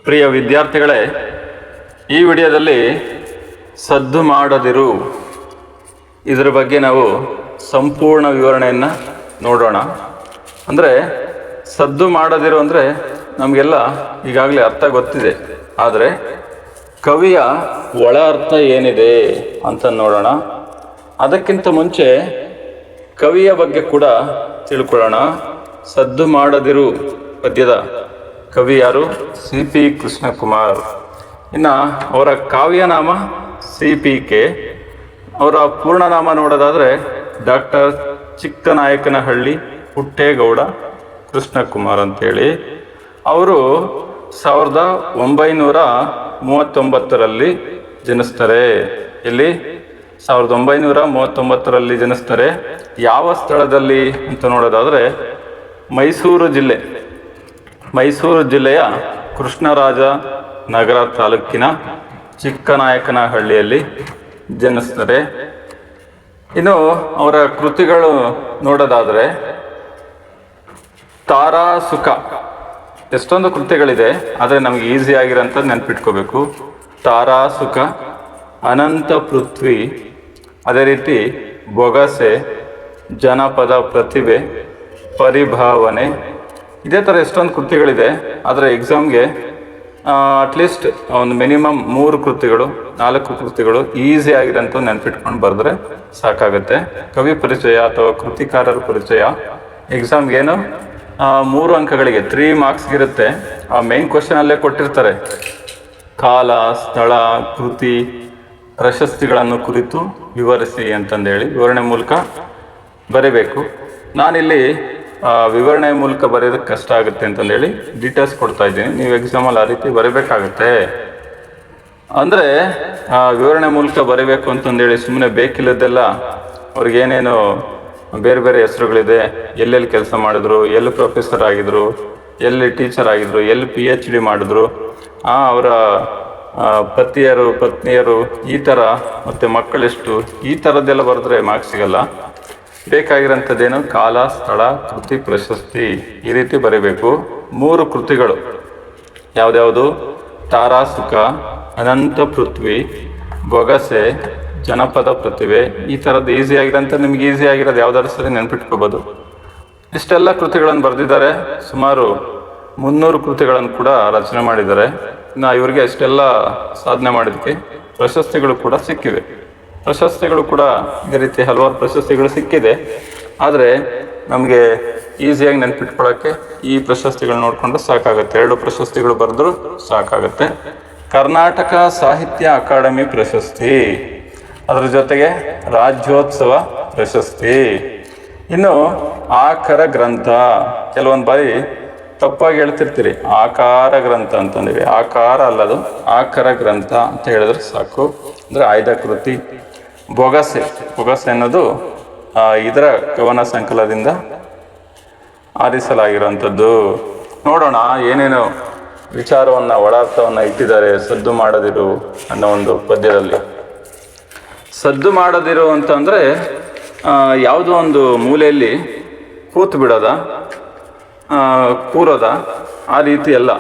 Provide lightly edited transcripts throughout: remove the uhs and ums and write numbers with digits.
ಪ್ರಿಯ ವಿದ್ಯಾರ್ಥಿಗಳೇ, ಈ ವಿಡಿಯೋದಲ್ಲಿ ಸದ್ದು ಮಾಡದಿರು ಇದರ ಬಗ್ಗೆ ನಾವು ಸಂಪೂರ್ಣ ವಿವರಣೆಯನ್ನು ನೋಡೋಣ. ಅಂದರೆ ಸದ್ದು ಮಾಡದಿರು ಅಂದರೆ ನಮಗೆಲ್ಲ ಈಗಾಗಲೇ ಅರ್ಥ ಗೊತ್ತಿದೆ, ಆದರೆ ಕವಿಯ ಒಳ ಅರ್ಥ ಏನಿದೆ ಅಂತ ನೋಡೋಣ. ಅದಕ್ಕಿಂತ ಮುಂಚೆ ಕವಿಯ ಬಗ್ಗೆ ಕೂಡ ತಿಳ್ಕೊಳ್ಳೋಣ. ಸದ್ದು ಮಾಡದಿರು ಪದ್ಯದ ಕವಿ ಯಾರು? CP ಕೃಷ್ಣಕುಮಾರ್. ಇನ್ನು ಅವರ ಕಾವ್ಯನಾಮ CPK. ಅವರ ಪೂರ್ಣನಾಮ ನೋಡೋದಾದರೆ ಡಾಕ್ಟರ್ ಚಿಕ್ಕನಾಯಕನಹಳ್ಳಿ ಪುಟ್ಟೇಗೌಡ ಕೃಷ್ಣಕುಮಾರ್ ಅಂತೇಳಿ. ಅವರು 1939ರಲ್ಲಿ ಜನಿಸ್ತಾರೆ. ಇಲ್ಲಿ 1939ರಲ್ಲಿ ಜನಿಸ್ತಾರೆ. ಯಾವ ಸ್ಥಳದಲ್ಲಿ ಅಂತ ನೋಡೋದಾದರೆ ಮೈಸೂರು ಜಿಲ್ಲೆಯ ಕೃಷ್ಣರಾಜ ನಗರ ತಾಲೂಕಿನ ಚಿಕ್ಕನಾಯಕನಹಳ್ಳಿಯಲ್ಲಿ ಜನಿಸ್ತಾರೆ. ಇನ್ನು ಅವರ ಕೃತಿಗಳು ನೋಡೋದಾದರೆ ತಾರಾಸುಖ, ಎಷ್ಟೊಂದು ಕೃತಿಗಳಿದೆ, ಆದರೆ ನಮಗೆ ಈಸಿ ಆಗಿರೋಂಥ ನೆನ್ಪಿಟ್ಕೋಬೇಕು. ತಾರಾಸುಖ, ಅನಂತ ಪೃಥ್ವಿ, ಅದೇ ರೀತಿ ಬೊಗಸೆ, ಜನಪದ ಪ್ರತಿಭೆ, ಪರಿಭಾವನೆ, ಇದೇ ಥರ ಎಷ್ಟೊಂದು ಕೃತಿಗಳಿದೆ. ಆದರೆ ಎಕ್ಸಾಮ್ಗೆ ಅಟ್ಲೀಸ್ಟ್ ಒಂದು ಮಿನಿಮಮ್ 3 ಕೃತಿಗಳು 4 ಕೃತಿಗಳು ಈಸಿ ಆಗಿರೋಂಥ ನೆನ್ಪಿಟ್ಕೊಂಡು ಬರೆದ್ರೆ ಸಾಕಾಗುತ್ತೆ. ಕವಿ ಪರಿಚಯ ಅಥವಾ ಕೃತಿಕಾರರ ಪರಿಚಯ ಎಕ್ಸಾಮ್ಗೇನು 3 ಅಂಕಗಳಿಗೆ 3 ಮಾರ್ಕ್ಸ್ಗಿರುತ್ತೆ. ಆ ಮೇನ್ ಕ್ವಶನಲ್ಲೇ ಕೊಟ್ಟಿರ್ತಾರೆ. ಕಾಲ, ಸ್ಥಳ, ಕೃತಿ, ಪ್ರಶಸ್ತಿಗಳನ್ನು ಕುರಿತು ವಿವರಿಸಿ ಅಂತಂದೇಳಿ ವಿವರಣೆ ಮೂಲಕ ಬರೀಬೇಕು. ನಾನಿಲ್ಲಿ ವಿವರಣೆ ಮೂಲಕ ಬರೆಯೋದಕ್ಕೆ ಕಷ್ಟ ಆಗುತ್ತೆ ಅಂತಂದೇಳಿ ಡೀಟೇಲ್ಸ್ ಕೊಡ್ತಾ ಇದ್ದೀನಿ. ನೀವು ಎಕ್ಸಾಮಲ್ಲಿ ಆ ರೀತಿ ಬರೀಬೇಕಾಗತ್ತೆ. ಅಂದರೆ ವಿವರಣೆ ಮೂಲಕ ಬರೀಬೇಕು ಅಂತಂದೇಳಿ ಸುಮ್ಮನೆ ಬೇಕಿಲ್ಲದೆಲ್ಲ ಅವ್ರಿಗೇನೇನು ಬೇರೆ ಬೇರೆ ಹೆಸರುಗಳಿದೆ, ಎಲ್ಲೆಲ್ಲಿ ಕೆಲಸ ಮಾಡಿದ್ರು, ಎಲ್ಲಿ ಪ್ರೊಫೆಸರ್ ಆಗಿದ್ರು, ಎಲ್ಲಿ ಟೀಚರ್ ಆಗಿದ್ರು, ಎಲ್ಲಿ PhD ಮಾಡಿದ್ರು, ಅವರ ಪತ್ನಿಯರು ಈ ಥರ, ಮತ್ತು ಮಕ್ಕಳೆಷ್ಟು, ಈ ಥರದ್ದೆಲ್ಲ ಬರೆದ್ರೆ ಮಾರ್ಕ್ಸ್ ಸಿಗಲ್ಲ. ಬೇಕಾಗಿರೋಂಥದ್ದೇನು ಕಾಲ, ಸ್ಥಳ, ಕೃತಿ, ಪ್ರಶಸ್ತಿ, ಈ ರೀತಿ ಬರೀಬೇಕು. 3 ಕೃತಿಗಳು ಯಾವುದ್ಯಾವುದು? ತಾರಾಸುಖ, ಅನಂತ ಪೃಥ್ವಿ, ಬೊಗಸೆ, ಜನಪದ ಪ್ರತಿಭೆ. ಈ ಥರದ್ದು ಈಸಿ ಆಗಿರೋಂಥ, ನಿಮ್ಗೆ ಈಸಿ ಆಗಿರೋದು ಯಾವ್ದಾದ್ರು ಸರಿ ನೆನ್ಪಿಟ್ಕೋಬೋದು. ಇಷ್ಟೆಲ್ಲ ಕೃತಿಗಳನ್ನು ಬರೆದಿದ್ದಾರೆ. ಸುಮಾರು 300 ಕೃತಿಗಳನ್ನು ಕೂಡ ರಚನೆ ಮಾಡಿದ್ದಾರೆ. ಇನ್ನು ಇವರಿಗೆ ಇಷ್ಟೆಲ್ಲ ಸಾಧನೆ ಮಾಡಿದ್ದಕ್ಕೆ ಪ್ರಶಸ್ತಿಗಳು ಕೂಡ ಸಿಕ್ಕಿವೆ. ಪ್ರಶಸ್ತಿಗಳು ಕೂಡ ಇದೇ ರೀತಿ ಹಲವಾರು ಪ್ರಶಸ್ತಿಗಳು ಸಿಕ್ಕಿದೆ. ಆದರೆ ನಮಗೆ ಈಸಿಯಾಗಿ ನೆನ್ಪಿಟ್ಕೊಳ್ಳೋಕ್ಕೆ ಈ ಪ್ರಶಸ್ತಿಗಳು ನೋಡಿಕೊಂಡು ಸಾಕಾಗುತ್ತೆ. 2 ಪ್ರಶಸ್ತಿಗಳು ಬರೆದ್ರು ಸಾಕಾಗುತ್ತೆ. ಕರ್ನಾಟಕ ಸಾಹಿತ್ಯ ಅಕಾಡೆಮಿ ಪ್ರಶಸ್ತಿ, ಅದರ ಜೊತೆಗೆ ರಾಜ್ಯೋತ್ಸವ ಪ್ರಶಸ್ತಿ. ಇನ್ನು ಆಕರ ಗ್ರಂಥ, ಕೆಲವೊಂದು ಬಾರಿ ತಪ್ಪಾಗಿ ಹೇಳ್ತಿರ್ತೀರಿ, ಆಕಾರ ಗ್ರಂಥ ಅಂತಂದಿವಿ. ಆಕಾರ ಅಲ್ಲದು, ಆಕರ ಗ್ರಂಥ ಅಂತ ಹೇಳಿದ್ರೆ ಸಾಕು. ಅಂದರೆ ಆಯ್ದ ಕೃತಿ. ಬೊಗಸೆ ಅನ್ನೋದು ಇದರ ಕವನ ಸಂಕಲನದಿಂದ ಆರಿಸಲಾಗಿರುವಂಥದ್ದು. ನೋಡೋಣ ಏನೇನು ವಿಚಾರವನ್ನು, ಒಳಾರ್ಥವನ್ನು ಇಟ್ಟಿದ್ದಾರೆ ಸದ್ದು ಮಾಡದಿರು ಅನ್ನೋ ಒಂದು ಪದ್ಯದಲ್ಲಿ. ಸದ್ದು ಮಾಡದಿರು ಅಂತಂದರೆ ಯಾವುದೋ ಒಂದು ಮೂಲೆಯಲ್ಲಿ ಕೂರೋದ ಆ ರೀತಿ ಅಲ್ಲ.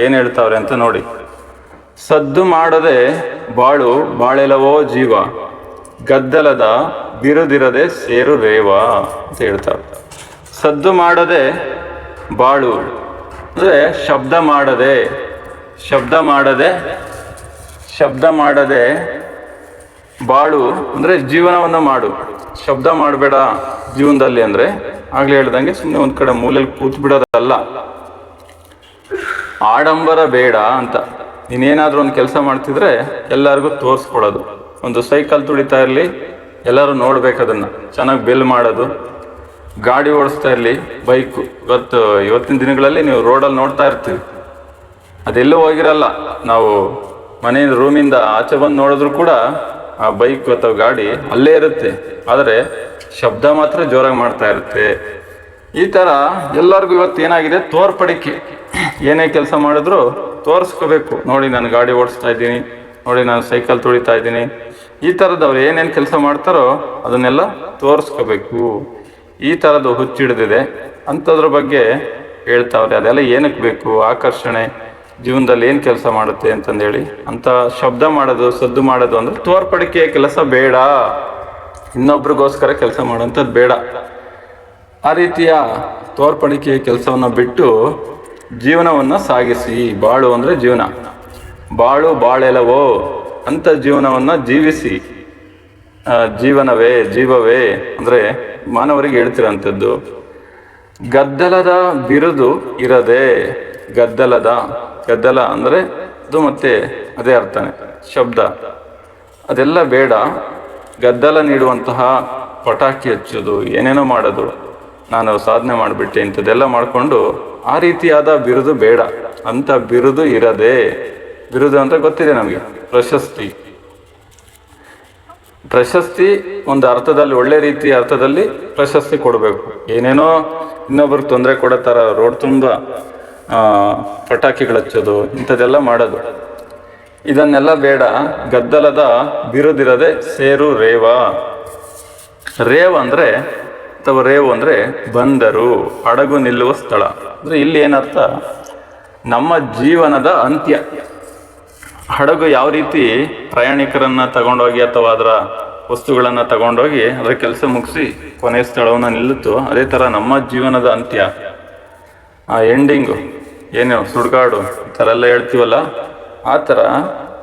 ಏನು ಹೇಳ್ತಾವ್ರೆ ಅಂತ ನೋಡಿ. ಸದ್ದು ಮಾಡದೆ ಬಾಳು ಬಾಳೆಲವೋ ಜೀವ, ಗದ್ದಲದ ಬಿರುದಿರದೆ ಸೇರು ರೇವ ಅಂತ ಹೇಳ್ತಾರೆ. ಸದ್ದು ಮಾಡದೆ ಬಾಳು ಅಂದರೆ ಶಬ್ದ ಮಾಡದೆ ಬಾಳು ಅಂದರೆ ಜೀವನವನ್ನು ಮಾಡು. ಶಬ್ದ ಮಾಡಬೇಡ ಜೀವನದಲ್ಲಿ ಅಂದರೆ ಆಗ್ಲೇ ಹೇಳ್ದಂಗೆ ಸುಮ್ಮನೆ ಒಂದು ಕಡೆ ಮೂಲೆಯಲ್ಲಿ ಕೂತ್ ಬಿಡೋದಲ್ಲ. ಆಡಂಬರ ಬೇಡ ಅಂತ. ನೀನೇನಾದರೂ ಒಂದು ಕೆಲಸ ಮಾಡ್ತಿದ್ರೆ ಎಲ್ಲರಿಗೂ ತೋರಿಸ್ಕೊಡೋದು. ಒಂದು ಸೈಕಲ್ ತುಳಿತಾ ಇರಲಿ, ಎಲ್ಲರೂ ನೋಡ್ಬೇಕು ಅದನ್ನು, ಚೆನ್ನಾಗಿ ಬೆಲ್ ಮಾಡೋದು. ಗಾಡಿ ಓಡಿಸ್ತಾ ಇರಲಿ, ಬೈಕು. ಇವತ್ತಿನ ದಿನಗಳಲ್ಲಿ ನೀವು ರೋಡಲ್ಲಿ ನೋಡ್ತಾ ಇರ್ತೀವಿ, ಅದೆಲ್ಲೂ ಹೋಗಿರಲ್ಲ. ನಾವು ಮನೆಯಿಂದ ರೂಮಿಂದ ಆಚೆ ಬಂದು ನೋಡಿದ್ರು ಕೂಡ ಆ ಬೈಕ್ ಅಥವಾ ಗಾಡಿ ಅಲ್ಲೇ ಇರುತ್ತೆ, ಆದರೆ ಶಬ್ದ ಮಾತ್ರ ಜೋರಾಗಿ ಮಾಡ್ತಾ ಇರುತ್ತೆ. ಈ ಥರ ಎಲ್ಲರಿಗೂ ಇವತ್ತು ಏನಾಗಿದೆ, ತೋರ್ಪಡಿಕೆ. ಏನೇ ಕೆಲಸ ಮಾಡಿದ್ರು ತೋರಿಸ್ಕೋಬೇಕು. ನೋಡಿ ನಾನು ಗಾಡಿ ಓಡಿಸ್ತಾ ಇದ್ದೀನಿ, ನೋಡಿ ನಾನು ಸೈಕಲ್ ತುಳಿತಾ ಇದ್ದೀನಿ. ಈ ಥರದವ್ರು ಏನೇನು ಕೆಲಸ ಮಾಡ್ತಾರೋ ಅದನ್ನೆಲ್ಲ ತೋರಿಸ್ಕೋಬೇಕು. ಈ ಥರದ್ದು ಹುಚ್ಚಿಡ್ದಿದೆ ಅಂಥದ್ರ ಬಗ್ಗೆ ಹೇಳ್ತಾವ್ರೆ. ಅದೆಲ್ಲ ಏನಕ್ಕೆ ಬೇಕು? ಆಕರ್ಷಣೆ, ಜೀವನದಲ್ಲಿ ಏನು ಕೆಲಸ ಮಾಡುತ್ತೆ ಅಂತಂದೇಳಿ. ಅಂತ ಶಬ್ದ ಮಾಡೋದು, ಸದ್ದು ಮಾಡೋದು ಅಂದರೆ ತೋರ್ಪಡಿಕೆಯ ಕೆಲಸ ಬೇಡ, ಇನ್ನೊಬ್ರಿಗೋಸ್ಕರ ಕೆಲಸ ಮಾಡೋಂಥದ್ದು ಬೇಡ. ಆ ರೀತಿಯ ತೋರ್ಪಡಿಕೆಯ ಕೆಲಸವನ್ನು ಬಿಟ್ಟು ಜೀವನವನ್ನು ಸಾಗಿಸಿ. ಬಾಳು ಅಂದರೆ ಜೀವನ, ಬಾಳು ಬಾಳೆಲವೋ ಅಂತ ಜೀವನವನ್ನು ಜೀವಿಸಿ. ಜೀವವೇ ಅಂದರೆ ಮಾನವರಿಗೆ ಹೇಳ್ತಿರೋಂಥದ್ದು. ಗದ್ದಲದ ಬಿರುದು ಇರದೆ, ಗದ್ದಲ ಅಂದರೆ ಅದು ಮತ್ತೆ ಅದೇ ಅರ್ಥನೇ, ಶಬ್ದ, ಅದೆಲ್ಲ ಬೇಡ. ಗದ್ದಲ ನೀಡುವಂತಹ ಪಟಾಕಿ ಹಚ್ಚೋದು, ಏನೇನೋ ಮಾಡೋದು, ನಾನು ಸಾಧನೆ ಮಾಡಿಬಿಟ್ಟೆ ಇಂಥದ್ದೆಲ್ಲ ಮಾಡಿಕೊಂಡು ಆ ರೀತಿಯಾದ ಬಿರುದು ಬೇಡ. ಅಂತ ಬಿರುದು ಇರದೆ, ಬಿರುದು ಅಂತ ಗೊತ್ತಿದೆ ನಮಗೆ, ಪ್ರಶಸ್ತಿ ಒಂದು ಅರ್ಥದಲ್ಲಿ, ಒಳ್ಳೆ ರೀತಿಯ ಅರ್ಥದಲ್ಲಿ ಪ್ರಶಸ್ತಿ ಕೊಡಬೇಕು. ಏನೇನೋ ಇನ್ನೊಬ್ರಿಗೆ ತೊಂದರೆ ಕೊಡೋ ಥರ ರೋಡ್ ತುಂಬ ಪಟಾಕಿಗಳು ಹಚ್ಚೋದು, ಇಂಥದ್ದೆಲ್ಲ ಮಾಡೋದು, ಇದನ್ನೆಲ್ಲ ಬೇಡ. ಗದ್ದಲದ ಬಿರುದಿರದೆ ಸೇರು ರೇವ್ ಅಂದರೆ ಅಥವಾ ರೇವು ಅಂದರೆ ಬಂದರು, ಹಡಗು ನಿಲ್ಲುವ ಸ್ಥಳ. ಅಂದರೆ ಇಲ್ಲಿ ಏನರ್ಥ, ನಮ್ಮ ಜೀವನದ ಅಂತ್ಯ. ಹಡಗು ಯಾವ ರೀತಿ ಪ್ರಯಾಣಿಕರನ್ನು ತಗೊಂಡೋಗಿ ಅಥವಾ ಅದರ ವಸ್ತುಗಳನ್ನು ತಗೊಂಡೋಗಿ ಅದರ ಕೆಲಸ ಮುಗಿಸಿ ಕೊನೆಯ ಸ್ಥಳವನ್ನು ನಿಲ್ಲುತ್ತೋ, ಅದೇ ಥರ ನಮ್ಮ ಜೀವನದ ಅಂತ್ಯ, ಆ ಎಂಡಿಂಗು ಏನು ಸುಡುಗಾಡು ಈ ಥರ ಎಲ್ಲ ಹೇಳ್ತೀವಲ್ಲ, ಆ ಥರ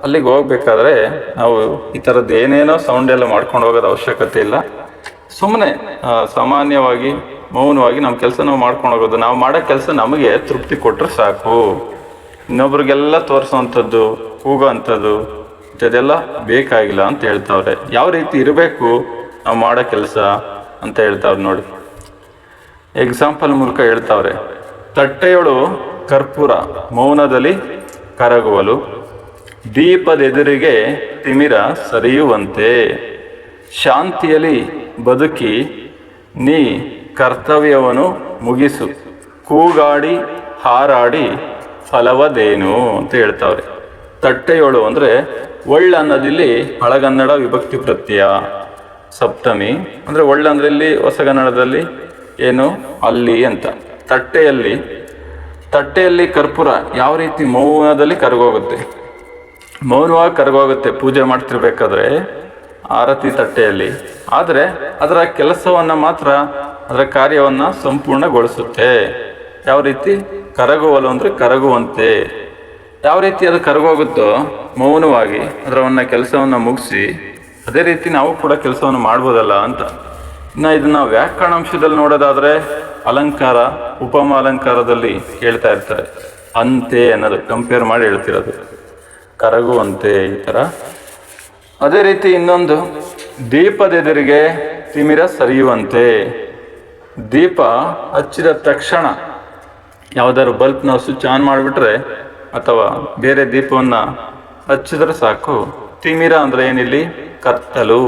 ಅಲ್ಲಿಗೆ ಹೋಗ್ಬೇಕಾದ್ರೆ ನಾವು ಈ ಥರದ್ದು ಏನೇನೋ ಸೌಂಡ್ ಎಲ್ಲ ಮಾಡ್ಕೊಂಡು ಹೋಗೋದು ಅವಶ್ಯಕತೆ ಇಲ್ಲ. ಸುಮ್ಮನೆ ಸಾಮಾನ್ಯವಾಗಿ ಮೌನವಾಗಿ ನಮ್ಮ ಕೆಲಸ ನಾವು ಮಾಡ್ಕೊಂಡು ಹೋಗೋದು. ನಾವು ಮಾಡೋ ಕೆಲಸ ನಮಗೆ ತೃಪ್ತಿ ಕೊಟ್ಟರೆ ಸಾಕು. ಇನ್ನೊಬ್ರಿಗೆಲ್ಲ ತೋರಿಸೋವಂಥದ್ದು, ಕೂಗೋ ಅಂಥದ್ದು ಇದೆಲ್ಲ ಬೇಕಾಗಿಲ್ಲ ಅಂತ ಹೇಳ್ತಾವ್ರೆ. ಯಾವ ರೀತಿ ಇರಬೇಕು ನಾವು ಮಾಡೋ ಕೆಲಸ ಅಂತ ಹೇಳ್ತಾವ್ರೆ ನೋಡಿ. ಎಕ್ಸಾಂಪಲ್ ಮೂಲಕ ಹೇಳ್ತಾವ್ರೆ. ತಟ್ಟೆಯೊಳು ಕರ್ಪೂರ ಮೌನದಲ್ಲಿ ಕರಗುವಲು, ದೀಪದೆದುರಿಗೆ ತಿಮಿರ ಸರಿಯುವಂತೆ, ಶಾಂತಿಯಲ್ಲಿ ಬದುಕಿ ನೀ ಕರ್ತವ್ಯವನ್ನು ಮುಗಿಸು, ಕೂಗಾಡಿ ಹಾರಾಡಿ ಫಲವದೇನು ಅಂತ ಹೇಳ್ತಾವ್ರೆ. ತಟ್ಟೆಯೊಳು ಅಂದರೆ ಒಳ್ಳನ್ನದಲ್ಲಿ ಹಳಗನ್ನಡ ವಿಭಕ್ತಿ ಪ್ರತ್ಯಯ ಸಪ್ತಮಿ, ಅಂದರೆ ಒಳ್ಳಂದ್ರೆ ಇಲ್ಲಿ ಹೊಸಗನ್ನಡದಲ್ಲಿ ಏನು ಅಲ್ಲಿ ಅಂತ. ತಟ್ಟೆಯಲ್ಲಿ ಕರ್ಪೂರ ಯಾವ ರೀತಿ ಮೌನದಲ್ಲಿ ಕರಗೋಗುತ್ತೆ, ಮೌನವಾಗಿ ಕರಗೋಗುತ್ತೆ ಪೂಜೆ ಮಾಡ್ತಿರ್ಬೇಕಾದ್ರೆ ಆರತಿ ತಟ್ಟೆಯಲ್ಲಿ. ಆದರೆ ಅದರ ಕೆಲಸವನ್ನು ಮಾತ್ರ, ಅದರ ಕಾರ್ಯವನ್ನು ಸಂಪೂರ್ಣಗೊಳಿಸುತ್ತೆ. ಯಾವ ರೀತಿ ಕರಗುವಲು ಅಂದರೆ ಕರಗುವಂತೆ. ಯಾವ ರೀತಿ ಅದು ಕರಗೋಗುತ್ತೋ ಮೌನವಾಗಿ ಅದರವನ್ನು ಕೆಲಸವನ್ನು ಮುಗಿಸಿ, ಅದೇ ರೀತಿ ನಾವು ಕೂಡ ಕೆಲಸವನ್ನು ಮಾಡ್ಬೋದಲ್ಲ ಅಂತ. ಇನ್ನು ಇದನ್ನ ವ್ಯಾಕರಣಾಂಶದಲ್ಲಿ ನೋಡೋದಾದರೆ ಅಲಂಕಾರ, ಉಪಮ ಅಲಂಕಾರದಲ್ಲಿ ಹೇಳ್ತಾ ಇರ್ತಾರೆ. ಅಂತೆ ಅನ್ನೋದು ಕಂಪೇರ್ ಮಾಡಿ ಹೇಳ್ತಿರೋದು, ಕರಗುವಂತೆ ಈ ಥರ. ಅದೇ ರೀತಿ ಇನ್ನೊಂದು, ದೀಪದೆದುರಿಗೆ ತಿಮಿರ ಸರಿಯುವಂತೆ. ದೀಪ ಹಚ್ಚಿದ ತಕ್ಷಣ ಯಾವುದಾದ್ರು ಬಲ್ಬ್ ನಾವು ಸ್ವಿಚ್ ಆನ್ ಮಾಡಿಬಿಟ್ರೆ ಅಥವಾ ಬೇರೆ ದೀಪವನ್ನು ಹಚ್ಚಿದ್ರೆ ಸಾಕು, ತಿಮಿರ ಅಂದರೆ ಏನಿಲ್ಲಿ ಕತ್ತಲು,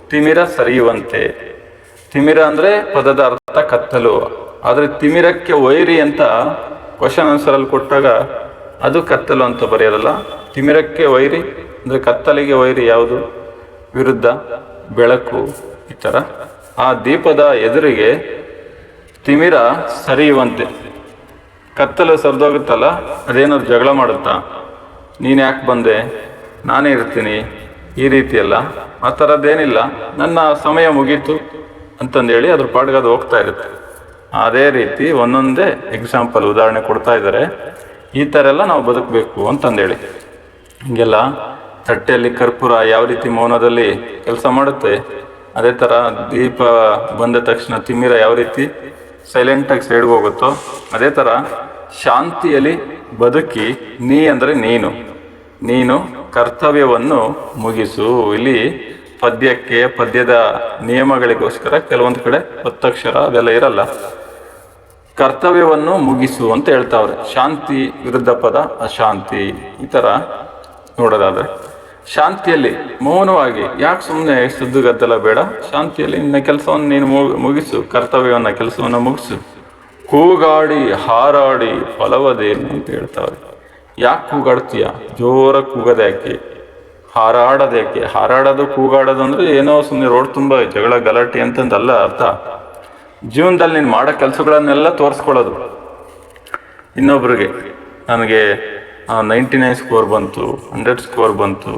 ತಿಮಿರ ಸರಿಯುವಂತೆ. ತಿಮಿರ ಅಂದರೆ ಪದದ ಅರ್ಥ ಕತ್ತಲು, ಆದರೆ ತಿಮಿರಕ್ಕೆ ವೈರಿ ಅಂತ ಕ್ವಶನ್ ಆನ್ಸರಲ್ಲಿ ಕೊಟ್ಟಾಗ ಅದು ಕತ್ತಲು ಅಂತ ಬರೆಯೋದಲ್ಲ. ತಿಮಿರಕ್ಕೆ ವೈರಿ ಅಂದರೆ ಕತ್ತಲಿಗೆ ವೈರಿ ಯಾವುದು? ವಿರುದ್ಧ ಬೆಳಕು. ಈ ಥರ ಆ ದೀಪದ ಎದುರಿಗೆ ತಿಮಿರ ಸರಿಯುವಂತೆ. ಕತ್ತಲು ಸರಿದೋಗುತ್ತಲ್ಲ, ಅದೇನಾದ್ರು ಜಗಳ ಮಾಡುತ್ತಾ, ನೀನು ಯಾಕೆ ಬಂದೆ, ನಾನೇ ಇರ್ತೀನಿ, ಈ ರೀತಿಯಲ್ಲ. ಆ ಥರದ್ದೇನಿಲ್ಲ, ನನ್ನ ಸಮಯ ಮುಗೀತು ಅಂತಂದೇಳಿ ಅದ್ರ ಪಾಡಿಗೆ ಅದು ಹೋಗ್ತಾ ಇರುತ್ತೆ. ಅದೇ ರೀತಿ ಒಂದೊಂದೇ ಎಕ್ಸಾಂಪಲ್ ಉದಾಹರಣೆ ಕೊಡ್ತಾ ಇದ್ದಾರೆ. ಈ ಥರ ಎಲ್ಲ ನಾವು ಬದುಕಬೇಕು ಅಂತಂದೇಳಿ. ಹೀಗೆಲ್ಲ ತಟ್ಟೆಯಲ್ಲಿ ಕರ್ಪೂರ ಯಾವ ರೀತಿ ಮೌನದಲ್ಲಿ ಕೆಲಸ ಮಾಡುತ್ತೆ, ಅದೇ ಥರ ದೀಪ ಬಂದ ತಕ್ಷಣ ತಿಮಿರ ಯಾವ ರೀತಿ ಸೈಲೆಂಟಾಗಿ ಸೈಡ್ಗೆ ಹೋಗುತ್ತೋ, ಅದೇ ಥರ ಶಾಂತಿಯಲ್ಲಿ ಬದುಕಿ ನೀ ಅಂದರೆ ನೀನು ಕರ್ತವ್ಯವನ್ನು ಮುಗಿಸು. ಇಲ್ಲಿ ಪದ್ಯಕ್ಕೆ ಪದ್ಯದ ನಿಯಮಗಳಿಗೋಸ್ಕರ ಕೆಲವೊಂದು ಕಡೆ ಒತ್ತಕ್ಷರ ಅದೆಲ್ಲ ಇರಲ್ಲ. ಕರ್ತವ್ಯವನ್ನು ಮುಗಿಸು ಅಂತ ಹೇಳ್ತಾವ್ರೆ. ಶಾಂತಿ ವಿರುದ್ಧ ಪದ ಅಶಾಂತಿ. ಈ ಥರ ನೋಡೋದಾದ್ರೆ ಶಾಂತಿಯಲ್ಲಿ ಮೌನವಾಗಿ, ಯಾಕೆ ಸುಮ್ಮನೆ ಸುದ್ದುಗದ್ದಲ ಬೇಡ, ಶಾಂತಿಯಲ್ಲಿ ನಿನ್ನ ಕೆಲಸವನ್ನು ನೀನು ಮುಗಿಸು, ಕರ್ತವ್ಯವನ್ನು ಕೆಲಸವನ್ನು ಮುಗಿಸು. ಕೂಗಾಡಿ ಹಾರಾಡಿ ಫಲವದೇನು ಅಂತ ಹೇಳ್ತಾವ್ರೆ. ಯಾಕೆ ಕೂಗಾಡ್ತೀಯ, ಜೋರಾಗಿ ಕೂಗೋದು ಯಾಕೆ, ಹಾರಾಡೋದು ಯಾಕೆ? ಹಾರಾಡೋದು ಕೂಗಾಡೋದು ಅಂದರೆ ಏನೋ ಸುಮ್ಮನೆ ರೋಡ್ ತುಂಬ ಜಗಳ ಗಲಾಟೆ ಅಂತಂದಲ್ಲ ಅರ್ಥ. ಜೀವನದಲ್ಲಿ ನೀನು ಮಾಡೋ ಕೆಲಸಗಳನ್ನೆಲ್ಲ ತೋರಿಸ್ಕೊಳ್ಳೋದು ಇನ್ನೊಬ್ರಿಗೆ. ನನಗೆ 99 ಸ್ಕೋರ್ ಬಂತು, 100 ಸ್ಕೋರ್ ಬಂತು,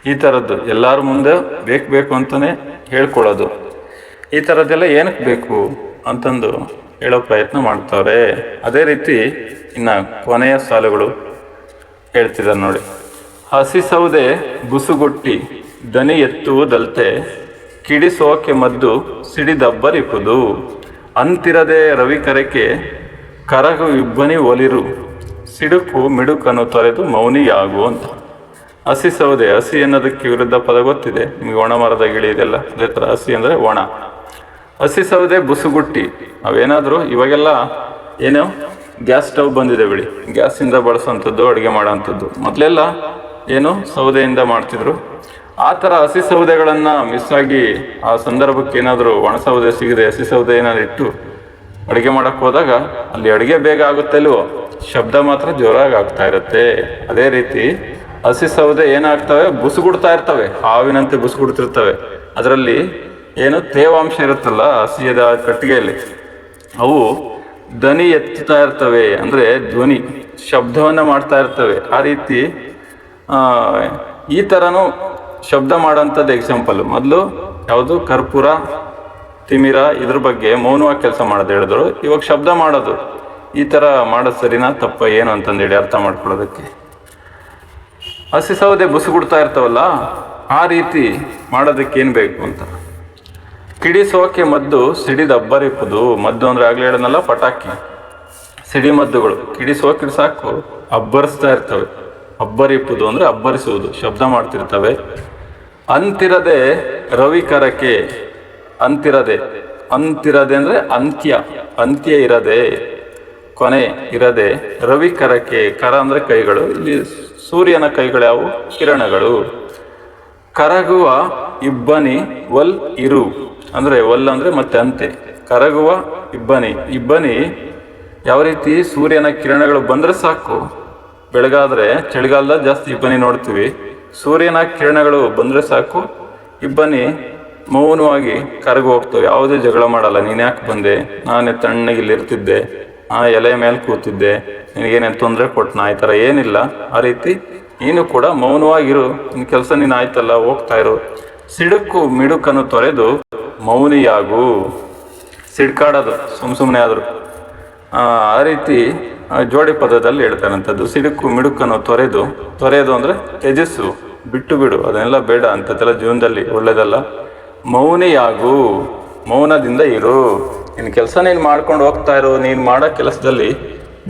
ಈ ಥರದ್ದು ಎಲ್ಲರ ಮುಂದೆ ಬೇಕು ಅಂತಲೇ ಹೇಳ್ಕೊಳ್ಳೋದು. ಈ ಥರದ್ದೆಲ್ಲ ಏನಕ್ಕೆ ಬೇಕು ಅಂತಂದು ಹೇಳೋ ಪ್ರಯತ್ನ ಮಾಡ್ತಾರೆ. ಅದೇ ರೀತಿ ಇನ್ನು ಕೊನೆಯ ಸಾಲುಗಳು ಹೇಳ್ತಿದ್ದಾರೆ ನೋಡಿ. ಹಸಿ ಸೌದೆ ಬುಸುಗುಟ್ಟಿ ದನಿ ಎತ್ತುವುದಲ್ತೆ, ಕಿಡಿಸೋಕೆ ಮದ್ದು ಸಿಡಿದಬ್ಬರಿಪುದು, ಅಂತಿರದೆ ರವಿಕರಕೆ ಕರಗು ಇಬ್ಬನಿ ಒಲಿರು, ಸಿಡುಕು ಮಿಡುಕನ್ನು ತೊರೆದು ಮೌನಿಯಾಗು ಅಂತ. ಹಸಿ ಸೌದೆ, ಹಸಿ ಅನ್ನೋದಕ್ಕೆ ವಿರುದ್ಧ ಪದ ಗೊತ್ತಿದೆ ನಿಮಗೆ, ಒಣ ಮರದ ಗಿಳಿ ಇದೆಲ್ಲ ಅದೇ ಥರ. ಹಸಿ ಅಂದರೆ ಒಣ. ಹಸಿ ಸೌದೆ ಬುಸುಗುಟ್ಟಿ, ಅವೇನಾದರೂ ಇವಾಗೆಲ್ಲ ಏನು ಗ್ಯಾಸ್ ಸ್ಟವ್ ಬಂದಿದೆ ಬಿಡಿ, ಗ್ಯಾಸಿಂದ ಬಳಸೋಂಥದ್ದು, ಅಡುಗೆ ಮಾಡೋವಂಥದ್ದು. ಮೊದಲೆಲ್ಲ ಏನು ಸೌದೆಯಿಂದ ಮಾಡ್ತಿದ್ರು. ಆ ಥರ ಹಸಿ ಸೌದೆಗಳನ್ನು ಮಿಸ್ ಆಗಿ ಆ ಸಂದರ್ಭಕ್ಕೆ ಏನಾದರೂ ಒಣ ಸೌದೆ ಸಿಗದೆ ಹಸಿ ಸೌದೆ ಏನಾದ್ರು ಇಟ್ಟು ಅಡುಗೆ ಮಾಡೋಕ್ಕೆ ಹೋದಾಗ ಅಲ್ಲಿ ಅಡುಗೆ ಬೇಗ ಆಗುತ್ತಲ್ವೋ, ಶಬ್ದ ಮಾತ್ರ ಜೋರಾಗಿ ಆಗ್ತಾ ಇರುತ್ತೆ. ಅದೇ ರೀತಿ ಹಸಿ ಸೌದೆ ಏನಾಗ್ತವೆ, ಬುಸುಗುಡ್ತಾ ಇರ್ತವೆ, ಹಾವಿನಂತೆ ಬುಸುಗುಡ್ತಿರ್ತವೆ. ಅದರಲ್ಲಿ ಏನು ತೇವಾಂಶ ಇರುತ್ತಲ್ಲ ಹಸಿಯದ ಕಟ್ಟಿಗೆಯಲ್ಲಿ, ಅವು ಧ್ವನಿ ಎತ್ತುತ್ತಾ ಇರ್ತವೆ, ಅಂದರೆ ಧ್ವನಿ ಶಬ್ದವನ್ನು ಮಾಡ್ತಾ ಇರ್ತವೆ. ಆ ರೀತಿ ಈ ಥರನೂ ಶಬ್ದ ಮಾಡೋಂಥದ್ದು ಎಕ್ಸಾಂಪಲ್. ಮೊದಲು ಯಾವುದು ಕರ್ಪೂರ, ತಿಮಿರ ಇದ್ರ ಬಗ್ಗೆ ಮೌನವಾಗಿ ಕೆಲಸ ಮಾಡೋದು ಹೇಳಿದ್ರು. ಇವಾಗ ಶಬ್ದ ಮಾಡೋದು, ಈ ಥರ ಮಾಡೋದು ಸರಿನಾ ತಪ್ಪ ಏನು ಅಂತಂದೇಳಿ ಅರ್ಥ ಮಾಡ್ಕೊಳ್ಳೋದಕ್ಕೆ. ಹಸಿ ಸೌದೆ ಬುಸುಗುಡ್ತಾ ಇರ್ತಾವಲ್ಲ, ಆ ರೀತಿ ಮಾಡೋದಕ್ಕೆ ಏನು ಬೇಕು ಅಂತ. ಕಿಡಿಸೋಕೆ ಮದ್ದು ಸಿಡಿದಬ್ಬರಿಪುದು, ಮದ್ದು ಅಂದರೆ ಆಗಲೇ ಹೇಳೋನಲ್ಲ ಪಟಾಕಿ, ಸಿಡಿ ಮದ್ದುಗಳು ಕಿಡಿಸೋಕೆ ಸಾಕು ಅಬ್ಬರಿಸ್ತಾ ಇರ್ತವೆ. ಅಬ್ಬರಿಪುದು ಅಂದರೆ ಅಬ್ಬರಿಸುವುದು, ಶಬ್ದ ಮಾಡ್ತಿರ್ತವೆ. ಅಂತಿರದೆ ರವಿಕರಕೆ, ಅಂತಿರದೆ ಅಂದರೆ ಅಂತ್ಯ ಇರದೆ, ಕೊನೆ ಇರದೆ, ರವಿಕರಕೆ, ಕರ ಅಂದರೆ ಕೈಗಳು, ಇಲ್ಲಿ ಸೂರ್ಯನ ಕೈಗಳು ಯಾವುವು, ಕಿರಣಗಳು. ಕರಗುವ ಇಬ್ಬನಿ ವಲ್ ಇರು, ಅಂದರೆ ವಲ್ ಅಂದರೆ ಮತ್ತೆ ಅಂತೆ. ಕರಗುವ ಇಬ್ಬನಿ ಯಾವ ರೀತಿ ಸೂರ್ಯನ ಕಿರಣಗಳು ಬಂದರೆ ಸಾಕು, ಬೆಳಗಾದ್ರೆ ಚಳಿಗಾಲದಲ್ಲಿ ಜಾಸ್ತಿ ಇಬ್ಬನಿ ನೋಡ್ತೀವಿ. ಸೂರ್ಯನ ಕಿರಣಗಳು ಬಂದರೆ ಸಾಕು ಇಬ್ಬನಿ ಮೌನವಾಗಿ ಕರಗಿ ಹೋಗ್ತವೆ. ಯಾವುದೇ ಜಗಳ ಮಾಡಲ್ಲ. ನೀನು ಯಾಕೆ ಬಂದೆ, ನಾನೇ ತಣ್ಣಗೆ ಇಲ್ಲಿರ್ತಿದ್ದೆ, ಎಲೆ ಮೇಲೆ ಕೂತಿದ್ದೆ, ನಿನಗೇನೇನು ತೊಂದರೆ ಕೊಟ್ಟನಾ, ಈ ಥರ ಏನಿಲ್ಲ. ಆ ರೀತಿ ನೀನು ಕೂಡ ಮೌನವಾಗಿರು, ನಿನ್ನ ಕೆಲಸ ನೀನು ಆಯ್ತಲ್ಲ, ಹೋಗ್ತಾ ಇರು. ಸಿಡುಕು ಮಿಡುಕನ್ನು ತೊರೆದು ಮೌನಿಯಾಗು, ಸಿಡ್ಕಾಡೋದು ಸುಮ್ಮನೆ ಆದರು. ಆ ರೀತಿ ಜೋಡಿ ಪದದಲ್ಲಿ ಹೇಳ್ತಾರಂಥದ್ದು. ಸಿಡುಕು ಮಿಡುಕನ್ನು ತೊರೆದು ಅಂದರೆ ತ್ಯಜಿಸು, ಬಿಟ್ಟು ಬಿಡು, ಅದನ್ನೆಲ್ಲ ಬೇಡ, ಅಂಥದ್ದೆಲ್ಲ ಜೀವನದಲ್ಲಿ ಒಳ್ಳೆಯದಲ್ಲ. ಮೌನಿಯಾಗು, ಮೌನದಿಂದ ಇರು. ನಿನ್ನ ಕೆಲಸ ನೀನು ಮಾಡ್ಕೊಂಡು ಹೋಗ್ತಾ ಇರು. ನೀನು ಮಾಡೋ ಕೆಲಸದಲ್ಲಿ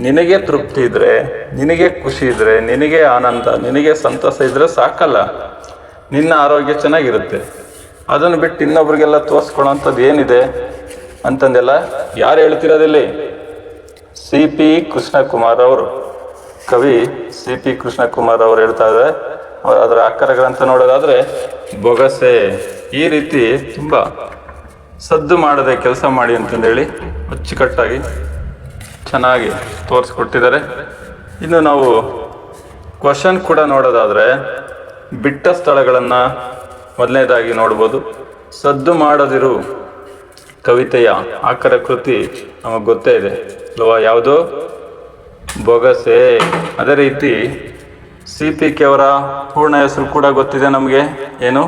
ನಿನಗೆ ತೃಪ್ತಿ ಇದ್ದರೆ, ನಿನಗೆ ಖುಷಿ ಇದ್ದರೆ, ನಿನಗೆ ಆನಂದ, ನಿನಗೆ ಸಂತೋಷ ಇದ್ದರೆ ಸಾಕಲ್ಲ, ನಿನ್ನ ಆರೋಗ್ಯ ಚೆನ್ನಾಗಿರುತ್ತೆ. ಅದನ್ನು ಬಿಟ್ಟು ಇನ್ನೊಬ್ರಿಗೆಲ್ಲ ತೋರಿಸ್ಕೊಳ್ಳೋಂಥದ್ದು ಏನಿದೆ ಅಂತಂದೆಲ್ಲ ಯಾರು ಹೇಳ್ತಿರೋದಿಲ್ಲಿ? CP ಕೃಷ್ಣಕುಮಾರ್ ಅವರು, ಕವಿ CP ಕೃಷ್ಣಕುಮಾರ್ ಅವರು ಹೇಳ್ತಾ ಇದ್ದಾರೆ. ಅದರ ಆಕರ ಗ್ರಂಥ ನೋಡೋದಾದರೆ ಬೊಗಸೆ. ಈ ರೀತಿ ತುಂಬ ಸದ್ದು ಮಾಡದೆ ಕೆಲಸ ಮಾಡಿ ಅಂತಂದೇಳಿ ಅಚ್ಚುಕಟ್ಟಾಗಿ ಚೆನ್ನಾಗಿ ತೋರಿಸ್ಕೊಟ್ಟಿದ್ದಾರೆ. ಇನ್ನು ನಾವು ಕ್ವಶನ್ ಕೂಡ ನೋಡೋದಾದರೆ ಬಿಟ್ಟ ಸ್ಥಳಗಳನ್ನು ಮೊದಲನೇದಾಗಿ ನೋಡ್ಬೋದು. ಸದ್ದು ಮಾಡದಿರು ಕವಿತೆಯ ಆಕರ ಕೃತಿ ನಮಗೆ ಗೊತ್ತೇ ಇದೆ ಅಲ್ವಾ, ಯಾವುದು? ಬೊಗಸೆ. ಅದೇ ರೀತಿ CPK ಅವರ ಪೂರ್ಣ ಹೆಸರು ಕೂಡ ಗೊತ್ತಿದೆ ನಮಗೆ, ಏನು?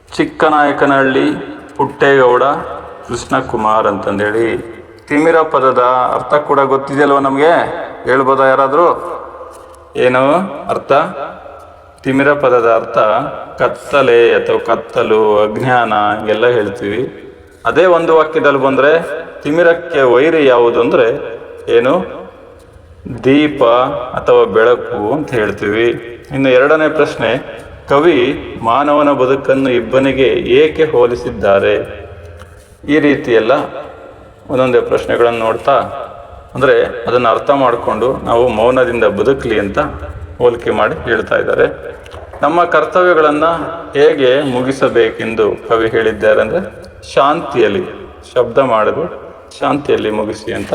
ಚಿಕ್ಕನಾಯಕನಹಳ್ಳಿ ಪುಟ್ಟೇಗೌಡ ಕೃಷ್ಣಕುಮಾರ್ ಅಂತಂದೇಳಿ. ತಿಮಿರ ಪದದ ಅರ್ಥ ಕೂಡ ಗೊತ್ತಿದೆಯಲ್ವ ನಮಗೆ, ಹೇಳ್ಬೋದಾ ಯಾರಾದರೂ? ಏನು ಅರ್ಥ? ತಿಮಿರ ಪದದ ಅರ್ಥ ಕತ್ತಲೆ ಅಥವಾ ಕತ್ತಲು, ಅಜ್ಞಾನ ಎಲ್ಲ ಹೇಳ್ತೀವಿ. ಅದೇ ಒಂದು ವಾಕ್ಯದಲ್ಲಿ ಬಂದರೆ ತಿಮಿರಕ್ಕೆ ವೈರಿ ಯಾವುದು ಅಂದರೆ ಏನು? ದೀಪ ಅಥವಾ ಬೆಳಕು ಅಂತ ಹೇಳ್ತೀವಿ. ಇನ್ನು ಎರಡನೇ ಪ್ರಶ್ನೆ, ಕವಿ ಮಾನವನ ಬದುಕನ್ನು ಇಬ್ಬನಿಗೆ ಏಕೆ ಹೋಲಿಸಿದ್ದಾರೆ? ಈ ರೀತಿಯೆಲ್ಲ ಒಂದೊಂದೇ ಪ್ರಶ್ನೆಗಳನ್ನು ನೋಡ್ತಾ, ಅಂದರೆ ಅದನ್ನು ಅರ್ಥ ಮಾಡಿಕೊಂಡು ನಾವು ಮೌನದಿಂದ ಬದುಕಲಿ ಅಂತ ಹೋಲಿಕೆ ಮಾಡಿ ಹೇಳ್ತಾ ಇದ್ದಾರೆ. ನಮ್ಮ ಕರ್ತವ್ಯಗಳನ್ನು ಹೇಗೆ ಮುಗಿಸಬೇಕೆಂದು ಕವಿ ಹೇಳಿದ್ದಾರೆ ಅಂದರೆ ಶಾಂತಿಯಲ್ಲಿ, ಶಬ್ದ ಮಾಡಲು ಶಾಂತಿಯಲ್ಲಿ ಮುಗಿಸಿ ಅಂತ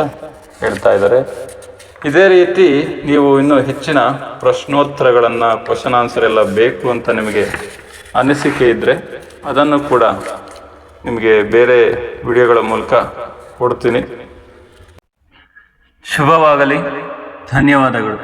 ಹೇಳ್ತಾ ಇದ್ದಾರೆ. ಇದೇ ರೀತಿ ನೀವು ಇನ್ನೂ ಹೆಚ್ಚಿನ ಪ್ರಶ್ನೋತ್ತರಗಳನ್ನು, ಕ್ವಶನ್ ಆನ್ಸರ್ ಎಲ್ಲ ಬೇಕು ಅಂತ ನಿಮಗೆ ಅನಿಸಿಕೆ ಇದ್ದರೆ ಅದನ್ನು ಕೂಡ ನಿಮಗೆ ಬೇರೆ ವಿಡಿಯೋಗಳ ಮೂಲಕ ಕೊಡ್ತೀನಿ. ಶುಭವಾಗಲಿ. ಧನ್ಯವಾದಗಳು.